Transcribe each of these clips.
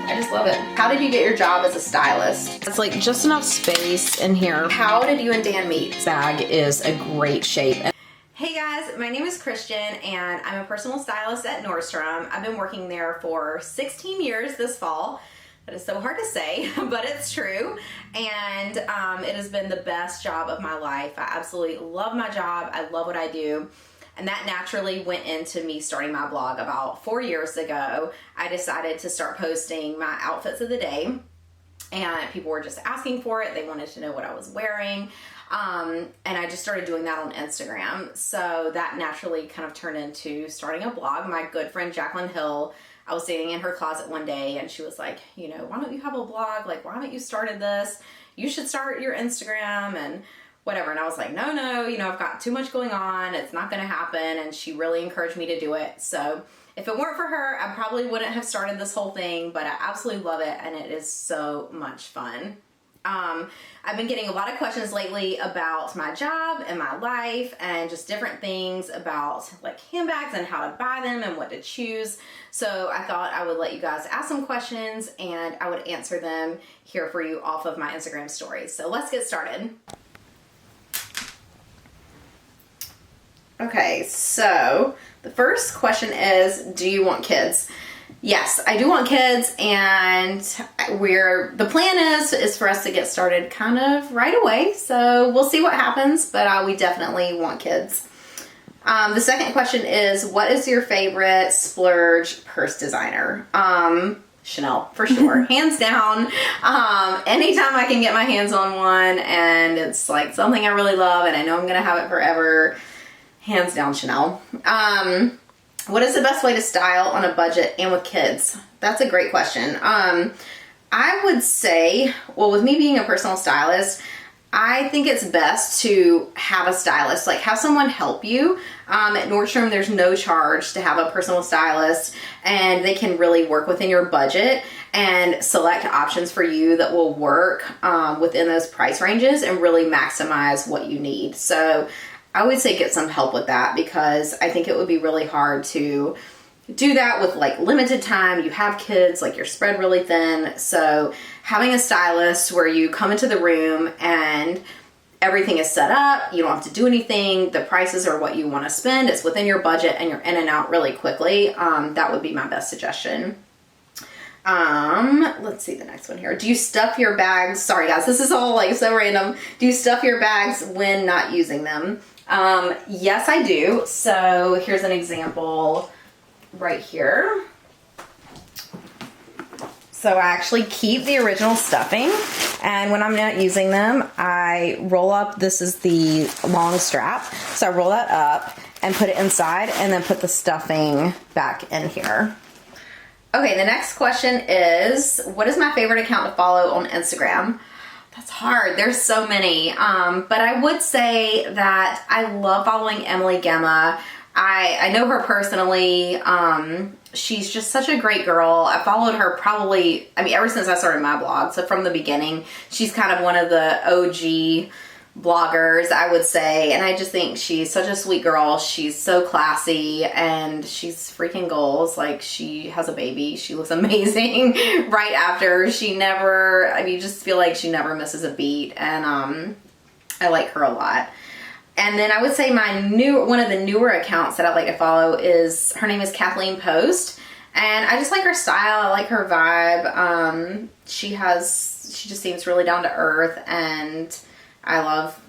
I just love it. How did you get your job as a stylist? It's like just enough space in here. How did you and Dan meet? This bag is a great shape. Hey guys, my name is Christian and I'm a personal stylist at Nordstrom. I've been working there for 16 years this fall. That is so hard to say, but it's true. And it has been the best job of my life. I absolutely love my job. I love what I do. And that naturally went into me starting my blog about 4 years ago. I decided to start posting my outfits of the day. And people were just asking for it. They wanted to know what I was wearing. And I just started doing that on Instagram. So that naturally kind of turned into starting a blog. My good friend Jacqueline Hill, I was standing in her closet one day and she was like, you know, why don't you have a blog? Like, why haven't you started this? You should start your Instagram and whatever. And I was like, no, you know, I've got too much going on. It's not going to happen. And she really encouraged me to do it. So if it weren't for her, I probably wouldn't have started this whole thing, but I absolutely love it. And it is so much fun. I've been getting a lot of questions lately about my job and my life and just different things about like handbags and how to buy them and what to choose. So I thought I would let you guys ask some questions and I would answer them here for you off of my Instagram stories. So let's get started. Okay, so the first question is, do you want kids? Yes, I do want kids, and the plan is for us to get started kind of right away. So we'll see what happens, but we definitely want kids. The second question is, what is your favorite splurge purse designer? Chanel, for sure, hands down. Anytime I can get my hands on one, and it's like something I really love, and I know I'm gonna have it forever, hands down Chanel. What is the best way to style on a budget and with kids? That's a great question. I would say, well, with me being a personal stylist, I think it's best to have a stylist, like have someone help you. At Nordstrom, there's no charge to have a personal stylist, and they can really work within your budget and select options for you that will work within those price ranges and really maximize what you need. So I would say get some help with that, because I think it would be really hard to do that with like limited time. You have kids, like you're spread really thin. So having a stylist where you come into the room and everything is set up, you don't have to do anything, the prices are what you want to spend, it's within your budget, and you're in and out really quickly, that would be my best suggestion. Let's see the next one here. Do you stuff your bags? Sorry guys, this is all like so random. Do you stuff your bags when not using them? Yes, I do. So here's an example right here. So I actually keep the original stuffing, and when I'm not using them, I roll up, this is the long strap. So I roll that up and put it inside and then put the stuffing back in here. Okay, the next question is, what is my favorite account to follow on Instagram? That's hard. There's so many. But I would say that I love following Emily Gemma. I know her personally. She's just such a great girl. I followed her probably, ever since I started my blog. So from the beginning, she's kind of one of the OG bloggers, I would say. And I just think she's such a sweet girl. She's so classy and she's freaking goals. Like, she has a baby. She looks amazing right after. She never, you just feel like she never misses a beat. And I like her a lot. And then I would say one of the newer accounts that I like to follow is, her name is Kathleen Post. And I just like her style. I like her vibe. She just seems really down to earth, and I love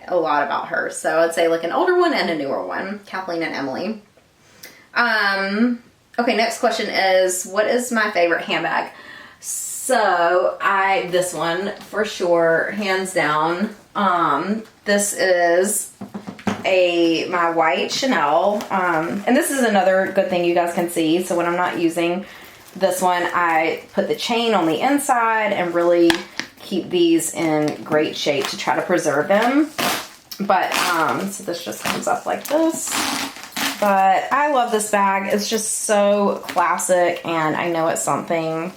a lot about her. So I'd say like an older one and a newer one, Kathleen and Emily. Okay, next question is, what is my favorite handbag? So this one for sure, hands down. This is my white Chanel. And this is another good thing you guys can see. So when I'm not using this one, I put the chain on the inside and really keep these in great shape to try to preserve them. But so this just comes up like this. But I love this bag. It's just so classic, and I know it's something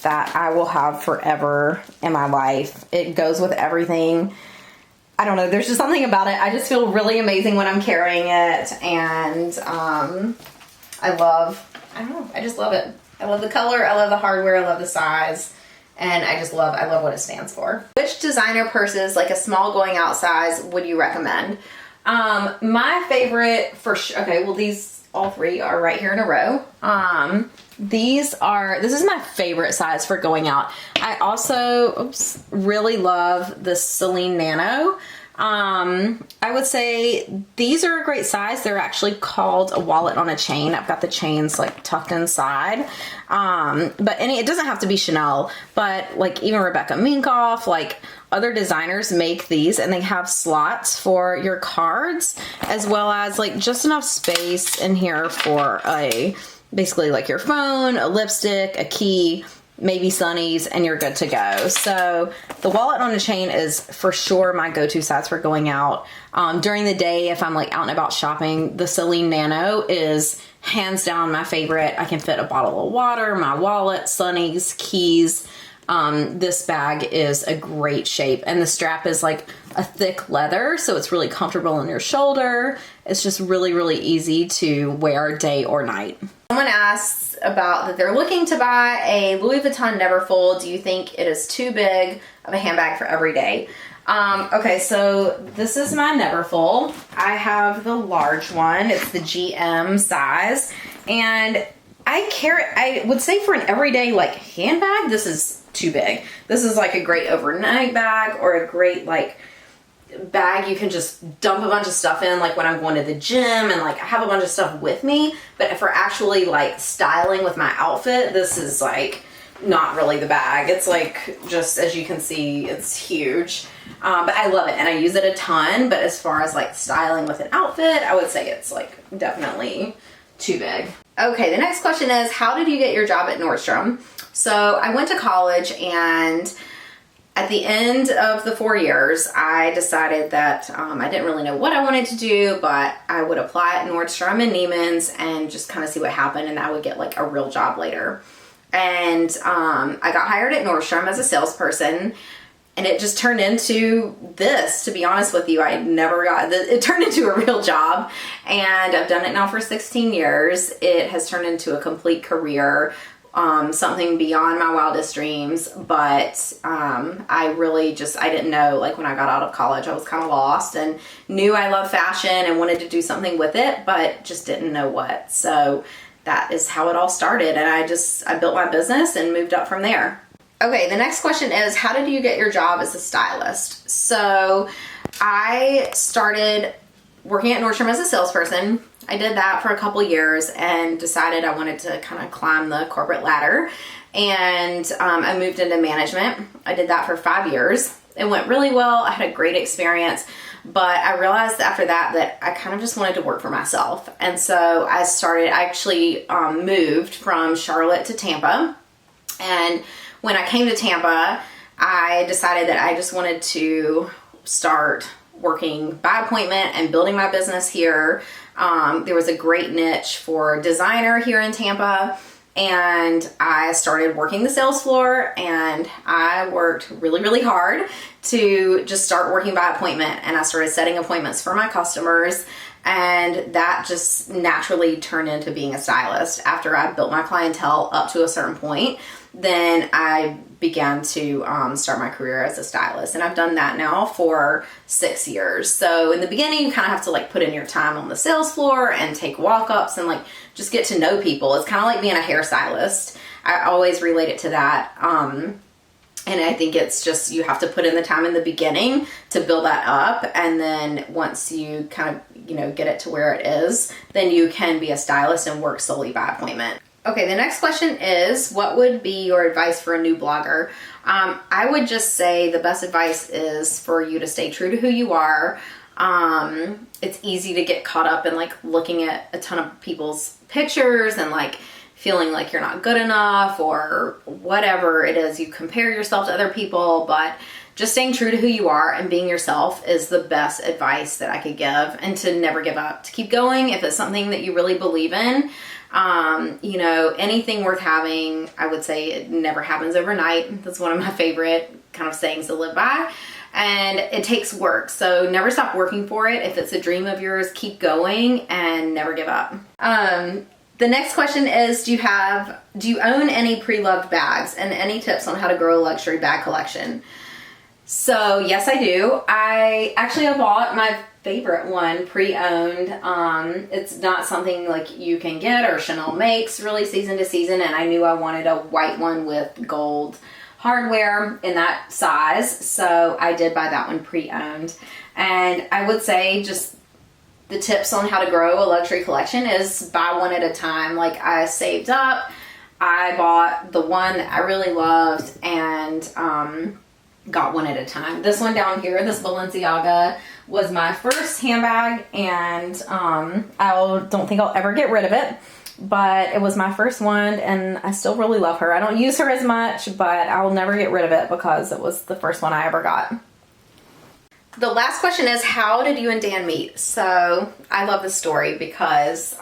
that I will have forever in my life. It goes with everything. I don't know, there's just something about it. I just feel really amazing when I'm carrying it, and I just love it. I love the color, I love the hardware, I love the size, and I love what it stands for. Which designer purses, like a small going out size, would you recommend? My favorite okay, well these all three are right here in a row. This is my favorite size for going out. I also, really love the Celine Nano. I would say these are a great size. They're actually called a wallet on a chain. I've got the chains like tucked inside. It doesn't have to be Chanel, but like even Rebecca Minkoff, like other designers make these, and they have slots for your cards as well as like just enough space in here for basically like your phone, a lipstick, a key, maybe sunnies, and you're good to go. So the wallet on a chain is for sure my go-to size for going out. During the day, if I'm like out and about shopping, the Celine Nano is hands down my favorite. I can fit a bottle of water, my wallet, sunnies, keys. This bag is a great shape, and the strap is like a thick leather, so it's really comfortable on your shoulder. It's just really, really easy to wear day or night. Someone asks about that they're looking to buy a Louis Vuitton Neverfull. Do you think it is too big of a handbag for every day? Okay, so this is my Neverfull. I have the large one. It's the GM size, and I would say for an everyday like handbag, this is too big. This is like a great overnight bag, or a great like bag you can just dump a bunch of stuff in, like when I'm going to the gym and like I have a bunch of stuff with me. But for actually like styling with my outfit, this is like not really the bag. It's like, just as you can see, it's huge. But I love it and I use it a ton. But as far as like styling with an outfit, I would say it's like definitely too big. Okay, the next question is, how did you get your job at Nordstrom? So I went to college, and at the end of the 4 years, I decided that I didn't really know what I wanted to do, but I would apply at Nordstrom and Neiman's and just kind of see what happened, and I would get like a real job later. And I got hired at Nordstrom as a salesperson, and it just turned into this, to be honest with you. It turned into a real job, and I've done it now for 16 years. It has turned into a complete career. Something beyond my wildest dreams, but I didn't know, like when I got out of college, I was kind of lost and knew I love fashion and wanted to do something with it, but just didn't know what. So that is how it all started, and I built my business and moved up from there. Okay, the next question is, how did you get your job as a stylist? So I started working at Nordstrom as a salesperson. I did that for a couple years and decided I wanted to kind of climb the corporate ladder, and I moved into management. I did that for 5 years. It went really well. I had a great experience, but I realized after that I kind of just wanted to work for myself. And so I actually moved from Charlotte to Tampa. And when I came to Tampa, I decided that I just wanted to start working by appointment and building my business here. There was a great niche for designer here in Tampa, and I started working the sales floor, and I worked really, really hard to just start working by appointment, and I started setting appointments for my customers, and that just naturally turned into being a stylist. After I built my clientele up to a certain point, then I began to start my career as a stylist, and I've done that now for 6 years. So in the beginning, you kind of have to like put in your time on the sales floor and take walk-ups and like just get to know people. It's kind of like being a hairstylist. I always relate it to that. And I think it's just, you have to put in the time in the beginning to build that up, and then once you kind of get it to where it is, then you can be a stylist and work solely by appointment. Okay, the next question is, what would be your advice for a new blogger? I would just say the best advice is for you to stay true to who you are. It's easy to get caught up in like looking at a ton of people's pictures and like feeling like you're not good enough or whatever it is. You compare yourself to other people, but just staying true to who you are and being yourself is the best advice that I could give, and to never give up, to keep going if it's something that you really believe in. Anything worth having, I would say it never happens overnight. That's one of my favorite kind of sayings to live by. And it takes work. So never stop working for it. If it's a dream of yours, keep going and never give up. The The next question is, do you own any pre-loved bags, and any tips on how to grow a luxury bag collection? So yes, I do. I bought my favorite one pre-owned. It's not something like you can get or Chanel makes really season to season, and I knew I wanted a white one with gold hardware in that size, so I did buy that one pre-owned. And I would say just the tips on how to grow a luxury collection is buy one at a time. Like, I saved up, I bought the one that I really loved, and got one at a time. This one down here, this Balenciaga, was my first handbag, and I don't think I'll ever get rid of it, but it was my first one, and I still really love her. I don't use her as much, but I will never get rid of it because it was the first one I ever got. The last question is, how did you and Dan meet? So I love this story because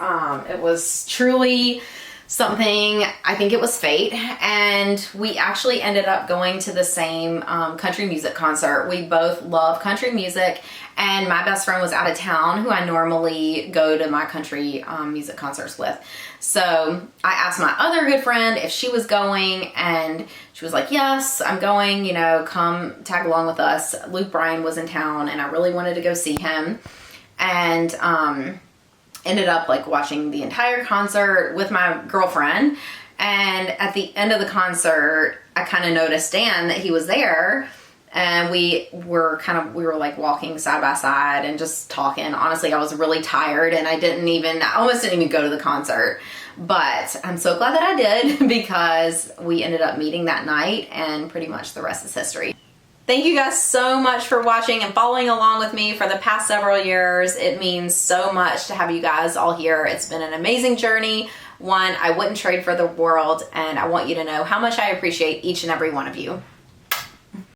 it was truly something, I think it was fate, and we actually ended up going to the same country music concert. We both love country music, and my best friend was out of town, who I normally go to my country music concerts with. So I asked my other good friend if she was going, and she was like, yes, I'm going, come tag along with us. Luke Bryan was in town, and I really wanted to go see him, and ended up watching the entire concert with my girlfriend. And at the end of the concert, I kind of noticed Dan, that he was there, and we were walking side by side and just talking. Honestly, I was really tired, and I almost didn't even go to the concert, but I'm so glad that I did, because we ended up meeting that night, and pretty much the rest is history. Thank you guys so much for watching and following along with me for the past several years. It means so much to have you guys all here. It's been an amazing journey, one I wouldn't trade for the world, and I want you to know how much I appreciate each and every one of you.